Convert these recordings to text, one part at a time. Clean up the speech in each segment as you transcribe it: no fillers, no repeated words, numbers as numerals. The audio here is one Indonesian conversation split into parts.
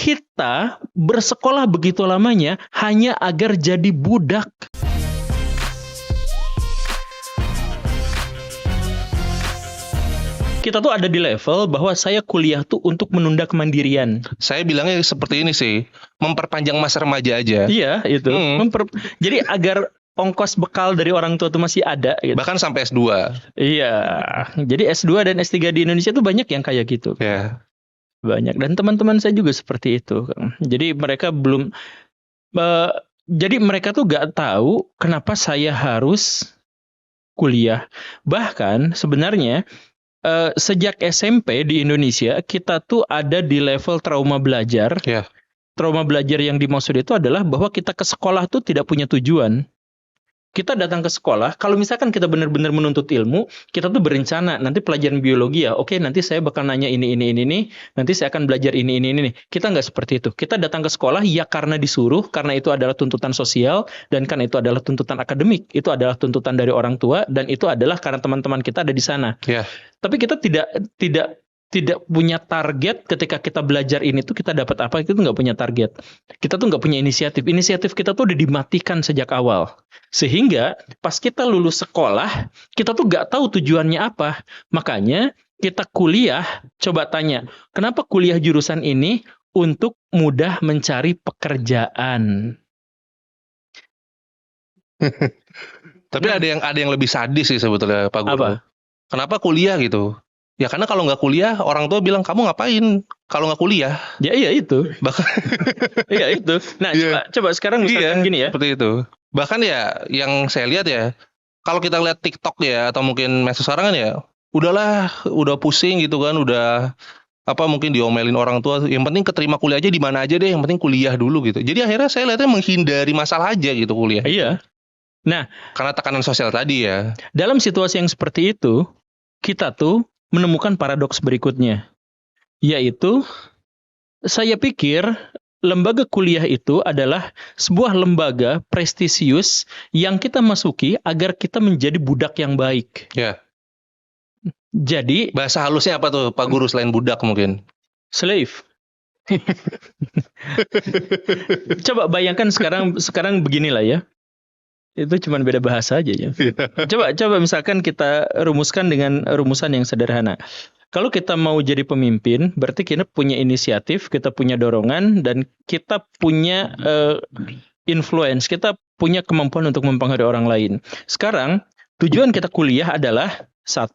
Kita bersekolah begitu lamanya hanya agar jadi budak. Kita tuh ada di level bahwa saya kuliah tuh untuk menunda kemandirian. Saya bilangnya seperti ini sih, memperpanjang masa remaja aja. Iya, itu. Hmm. Jadi agar ongkos bekal dari orang tua tuh masih ada gitu. Bahkan sampai S2. Iya. Jadi S2 dan S3 di Indonesia tuh banyak yang kayak gitu. Ya. Banyak. Dan teman-teman saya juga seperti itu. Jadi mereka belum jadi mereka tuh gak tahu kenapa saya harus kuliah. Bahkan sebenarnya sejak SMP di Indonesia kita tuh ada di level trauma belajar. Ya. Trauma belajar yang dimaksud itu adalah bahwa kita ke sekolah tuh tidak punya tujuan. Kita datang ke sekolah, kalau misalkan kita benar-benar menuntut ilmu, kita tuh berencana nanti pelajaran biologi ya. Oke, nanti saya bakal nanya ini. Nanti saya akan belajar ini. Kita nggak seperti itu. Kita datang ke sekolah ya karena disuruh, karena itu adalah tuntutan sosial dan kan itu adalah tuntutan akademik. Itu adalah tuntutan dari orang tua dan itu adalah karena teman-teman kita ada di sana. Ya. Tapi kita tidak punya target ketika kita belajar ini tuh kita dapat apa, itu nggak punya target. Kita tuh nggak punya inisiatif. Inisiatif kita tuh udah dimatikan sejak awal. Sehingga pas kita lulus sekolah, kita tuh nggak tahu tujuannya apa. Makanya kita kuliah, coba tanya, kenapa kuliah jurusan ini? Untuk mudah mencari pekerjaan. Tapi ada yang lebih sadis sih sebetulnya Pak Guru. Apa? Kenapa kuliah gitu? Ya karena kalau nggak kuliah, orang tua bilang kamu ngapain kalau nggak kuliah? Ya iya itu. Bahkan iya itu. Nah coba sekarang misalkan gini ya. Seperti itu. Bahkan ya yang saya lihat ya, kalau kita lihat TikTok ya atau mungkin medsos sekarang kan ya, udahlah, udah pusing gitu kan, udah mungkin diomelin orang tua. Yang penting keterima kuliah aja di mana aja deh, yang penting kuliah dulu gitu. Jadi akhirnya saya lihatnya menghindari masalah aja gitu kuliah. Iya. Nah, karena tekanan sosial tadi ya. Dalam situasi yang seperti itu, kita tuh menemukan paradoks berikutnya. Yaitu, saya pikir lembaga kuliah itu adalah sebuah lembaga prestisius yang kita masuki agar kita menjadi budak yang baik. Ya. Jadi, bahasa halusnya apa tuh Pak Guru selain budak mungkin? Slave. Coba bayangkan sekarang beginilah ya. Itu cuma beda bahasa aja ya. Coba misalkan kita rumuskan dengan rumusan yang sederhana. Kalau kita mau jadi pemimpin, berarti kita punya inisiatif, kita punya dorongan, dan kita punya influence, kita punya kemampuan untuk mempengaruhi orang lain. Sekarang, tujuan kita kuliah adalah 1,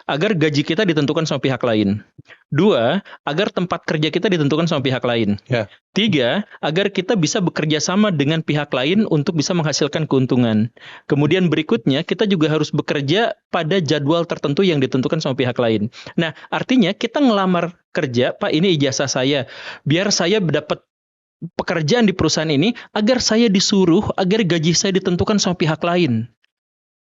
agar gaji kita ditentukan sama pihak lain. 2, agar tempat kerja kita ditentukan sama pihak lain. Ya. 3, agar kita bisa bekerja sama dengan pihak lain untuk bisa menghasilkan keuntungan. Kemudian berikutnya, kita juga harus bekerja pada jadwal tertentu yang ditentukan sama pihak lain. Nah, artinya kita ngelamar kerja, Pak ini ijazah saya, biar saya dapat pekerjaan di perusahaan ini, agar saya disuruh, agar gaji saya ditentukan sama pihak lain.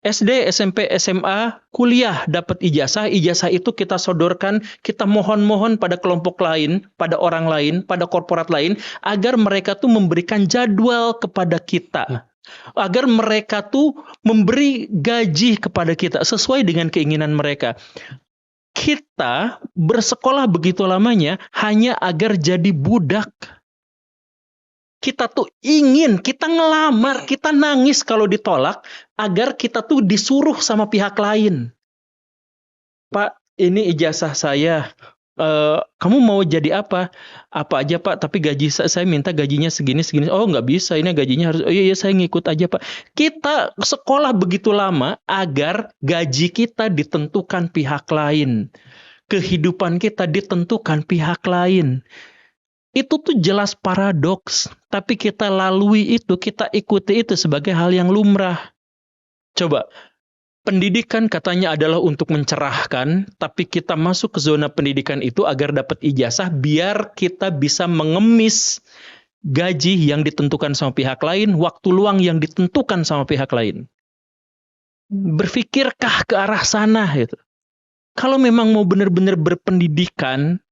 SD, SMP, SMA, kuliah dapat ijazah itu kita sodorkan, kita mohon-mohon pada kelompok lain, pada orang lain, pada korporat lain, agar mereka tuh memberikan jadwal kepada kita. Agar mereka tuh memberi gaji kepada kita sesuai dengan keinginan mereka. Kita bersekolah begitu lamanya hanya agar jadi budak. Kita tuh ingin, kita ngelamar, kita nangis kalau ditolak, agar kita tuh disuruh sama pihak lain. Pak, ini ijazah saya. Kamu mau jadi apa? Apa aja Pak, tapi gaji saya minta gajinya segini. Oh nggak bisa, ini gajinya harus, oh iya saya ngikut aja Pak. Kita sekolah begitu lama agar gaji kita ditentukan pihak lain. Kehidupan kita ditentukan pihak lain. Itu tuh jelas paradoks, tapi kita lalui itu, kita ikuti itu sebagai hal yang lumrah. Coba, pendidikan katanya adalah untuk mencerahkan, tapi kita masuk ke zona pendidikan itu agar dapat ijazah, biar kita bisa mengemis gaji yang ditentukan sama pihak lain, waktu luang yang ditentukan sama pihak lain. Berpikirkah ke arah sana? Gitu. Kalau memang mau benar-benar berpendidikan,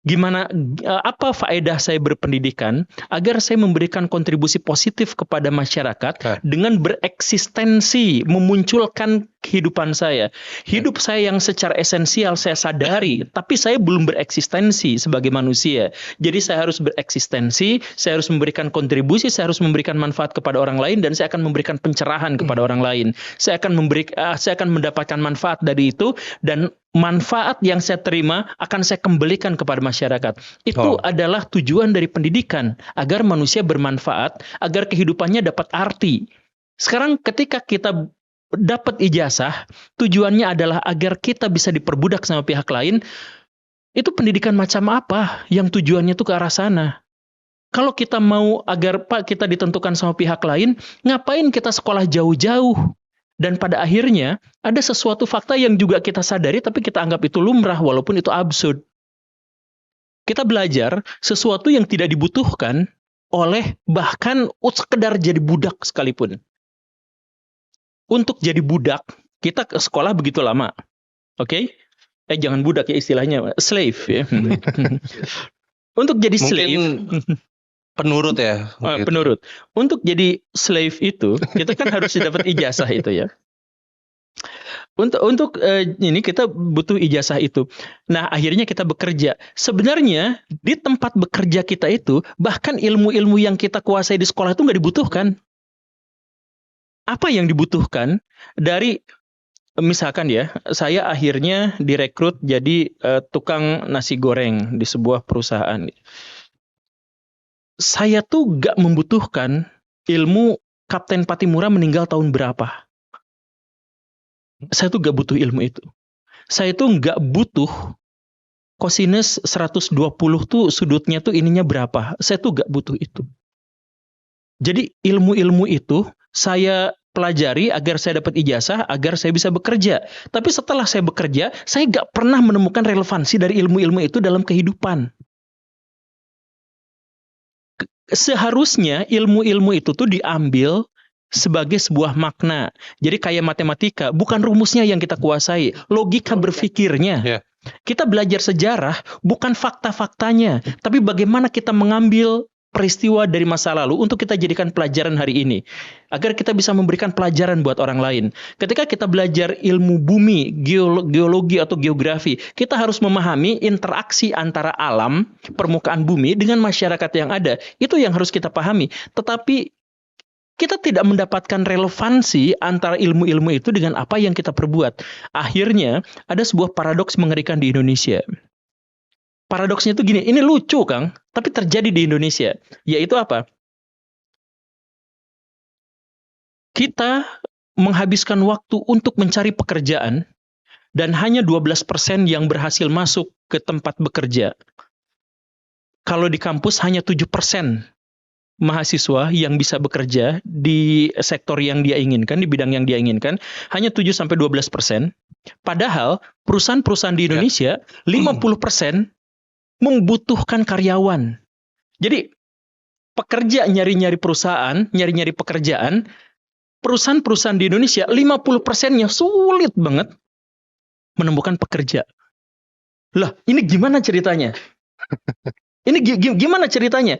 Gimana, apa faedah saya berpendidikan agar saya memberikan kontribusi positif kepada masyarakat dengan bereksistensi, memunculkan kehidupan saya. Hidup saya yang secara esensial saya sadari, tapi saya belum bereksistensi sebagai manusia. Jadi saya harus bereksistensi, saya harus memberikan kontribusi, saya harus memberikan manfaat kepada orang lain, dan saya akan memberikan pencerahan kepada orang lain. Saya akan mendapatkan manfaat dari itu, dan manfaat yang saya terima akan saya kembalikan kepada masyarakat. Itu adalah tujuan dari pendidikan, agar manusia bermanfaat, agar kehidupannya dapat arti. Sekarang ketika kita dapat ijazah, tujuannya adalah agar kita bisa diperbudak sama pihak lain. Itu pendidikan macam apa yang tujuannya itu ke arah sana? Kalau kita mau agar kita ditentukan sama pihak lain, ngapain kita sekolah jauh-jauh? Dan pada akhirnya ada sesuatu fakta yang juga kita sadari tapi kita anggap itu lumrah walaupun itu absurd. Kita belajar sesuatu yang tidak dibutuhkan oleh bahkan sekedar jadi budak sekalipun. Untuk jadi budak, kita ke sekolah begitu lama. Oke? Jangan budak ya istilahnya, slave ya. Untuk jadi slave, penurut ya. Penurut. Untuk jadi slave itu, kita kan harus dapat ijazah itu ya. Untuk ini kita butuh ijazah itu. Nah, akhirnya kita bekerja. Sebenarnya di tempat bekerja kita itu, bahkan ilmu-ilmu yang kita kuasai di sekolah itu nggak dibutuhkan. Apa yang dibutuhkan dari, misalkan ya, saya akhirnya direkrut jadi tukang nasi goreng di sebuah perusahaan. Saya tuh gak membutuhkan ilmu Kapten Patimura meninggal tahun berapa. Saya tuh gak butuh ilmu itu. Saya tuh gak butuh kosinus 120 tuh sudutnya tuh ininya berapa. Saya tuh gak butuh itu. Jadi ilmu-ilmu itu saya pelajari agar saya dapat ijazah, agar saya bisa bekerja. Tapi setelah saya bekerja, saya gak pernah menemukan relevansi dari ilmu-ilmu itu dalam kehidupan. Seharusnya ilmu-ilmu itu tuh diambil sebagai sebuah makna. Jadi kayak matematika, bukan rumusnya yang kita kuasai, logika berpikirnya. Kita belajar sejarah bukan fakta-faktanya, tapi bagaimana kita mengambil peristiwa dari masa lalu untuk kita jadikan pelajaran hari ini, agar kita bisa memberikan pelajaran buat orang lain. Ketika kita belajar ilmu bumi, geologi atau geografi, kita harus memahami interaksi antara alam, permukaan bumi dengan masyarakat yang ada. Itu yang harus kita pahami. Tetapi kita tidak mendapatkan relevansi antara ilmu-ilmu itu dengan apa yang kita perbuat. Akhirnya ada sebuah paradoks mengerikan di Indonesia. Paradoksnya itu gini, ini lucu Kang, tapi terjadi di Indonesia. Yaitu apa? Kita menghabiskan waktu untuk mencari pekerjaan, dan hanya 12% yang berhasil masuk ke tempat bekerja. Kalau di kampus hanya 7% mahasiswa yang bisa bekerja di sektor yang dia inginkan, di bidang yang dia inginkan, hanya 7-12%. Padahal perusahaan-perusahaan di Indonesia 50% membutuhkan karyawan. Jadi pekerja nyari-nyari perusahaan, nyari-nyari pekerjaan, perusahaan-perusahaan di Indonesia 50%-nya sulit banget menemukan pekerja. Lah, ini gimana ceritanya? Ini gimana ceritanya?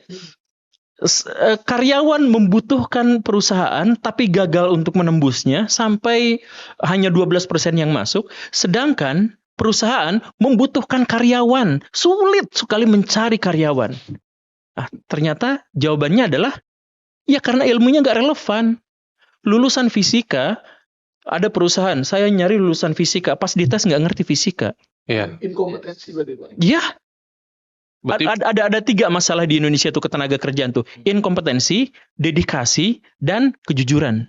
Karyawan membutuhkan perusahaan tapi gagal untuk menembusnya sampai hanya 12% yang masuk, sedangkan perusahaan membutuhkan karyawan, sulit sekali mencari karyawan. Nah, ternyata jawabannya adalah ya karena ilmunya nggak relevan. Lulusan fisika, ada perusahaan, saya nyari lulusan fisika, pas dites nggak ngerti fisika. Iya. Inkompetensi berarti Pak. Ya. Ada 3 masalah di Indonesia tuh ketenaga kerjaan tuh. Inkompetensi, dedikasi, dan kejujuran.